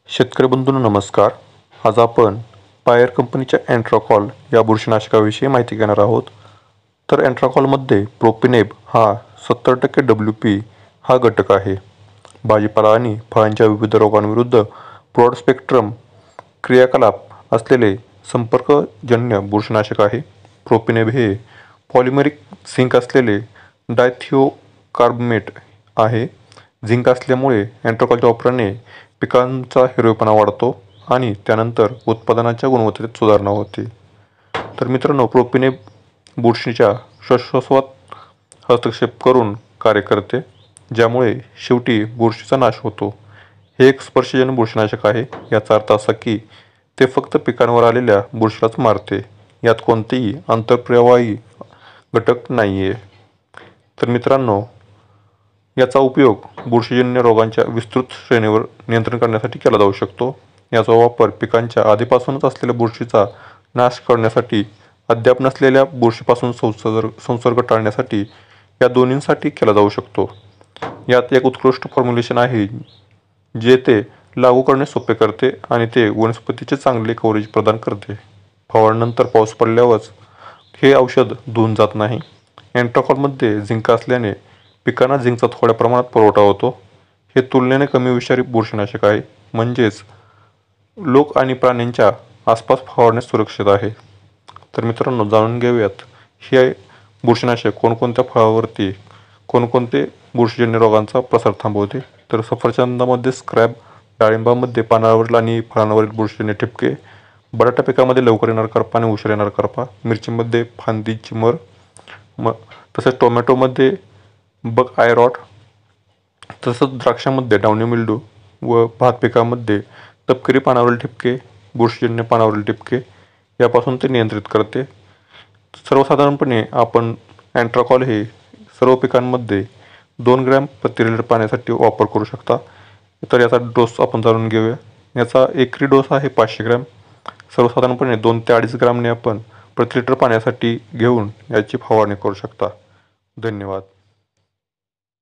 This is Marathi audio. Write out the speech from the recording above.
शेतकरी बंधूंनो नमस्कार. आज आपण बायर कंपनीच्या एंट्राकॉल या बुरशीनाशकाविषयी माहिती घेणार आहोत. तर एंट्राकॉलमध्ये प्रोपिनेब हा 70% WP हा घटक आहे. भाजीपाला आणि फळांच्या विविध रोगांविरुद्ध ब्रॉड स्पेक्ट्रम क्रियाकलाप असलेले संपर्कजन्य बुरशीनाशक आहे. प्रोपिनेब हे पॉलिमेरिक झिंक असलेले डायथिओकार्बमेट आहे. झिंक असल्यामुळे एंट्राकॉलच्या वापराने पिकांचा हिरवेपणा वाढतो आणि त्यानंतर उत्पादनाच्या गुणवत्तेत सुधारणा होते. तर मित्रांनो, प्रोपिनेब बुरशीच्या श्वासोच्छवासात हस्तक्षेप करून कार्य करते, ज्यामुळे शेवटी बुरशीचा नाश होतो. हे एक स्पर्शजन्य बुरशीनाशक आहे. याचा अर्थ असा की ते फक्त पिकांवर आलेल्या बुरशीलाच मारते. यात कोणतेही आंतरप्रवाही घटक नाहीये. तर मित्रांनो, याचा उपयोग बुरशीजन्य रोगांच्या विस्तृत श्रेणीवर नियंत्रण करण्यासाठी केला जाऊ शकतो. याचा वापर पिकांच्या आधीपासूनच असलेल्या बुरशीचा नाश करण्यासाठी, अद्याप नसलेल्या बुरशीपासून संसर्ग टाळण्यासाठी या दोन्हींसाठी केला जाऊ शकतो. यात एक उत्कृष्ट फॉर्म्युलेशन आहे जे ते लागू करणे सोपे करते आणि ते वनस्पतीचे चांगले कव्हरेज प्रदान करते. फवारणीनंतर पाऊस पडल्यावरच हे औषध धुवून जात नाही. एंट्राकॉलमध्ये झिंक असल्याने पिकांना झिंकचा थोड्या प्रमाणात पुरवठा होतो. हे तुलनेने कमी विषारी बुरशीनाशक आहे, म्हणजेच लोक आणि प्राण्यांच्या आसपास फवारण्यास सुरक्षित आहे. तर मित्रांनो, जाणून घेऊयात हे बुरशीनाशक कोणकोणत्या फळावरती कोणकोणते बुरशीजन्य रोगांचा प्रसार थांबवते. तर सफरचंदामध्ये स्क्रॅब, डाळिंबामध्ये पानावरील आणि फळांवरील बुरशीजन्य ठिपके, बटाटा पिकामध्ये लवकर येणारा करपा आणि उशीर येणारा करपा, मिरचीमध्ये फांदी चिमर, तसेच टोमॅटोमध्ये बग आय रॉट, तसंच द्राक्षामध्ये डाउनी मिल्ड्यू व भात पिकामध्ये तपकिरी पानावरील ठिपके, बुरशीजन्य पानावरील ठिपके यापासून ते नियंत्रित करते. सर्वसाधारणपणे आपण एंट्राकॉल हे सर्व पिकांमध्ये 2 ग्रॅम प्रति लिटर पाण्यासाठी वापर करू शकता. तर याचा डोस आपण जाणून घेऊया. याचा एकरी डोस आहे 500 ग्रॅम. सर्वसाधारणपणे 2 ते 2.5 ग्रॅमने आपण प्रति लिटर पाण्यासाठी घेऊन याची फवारणी करू शकता. धन्यवाद.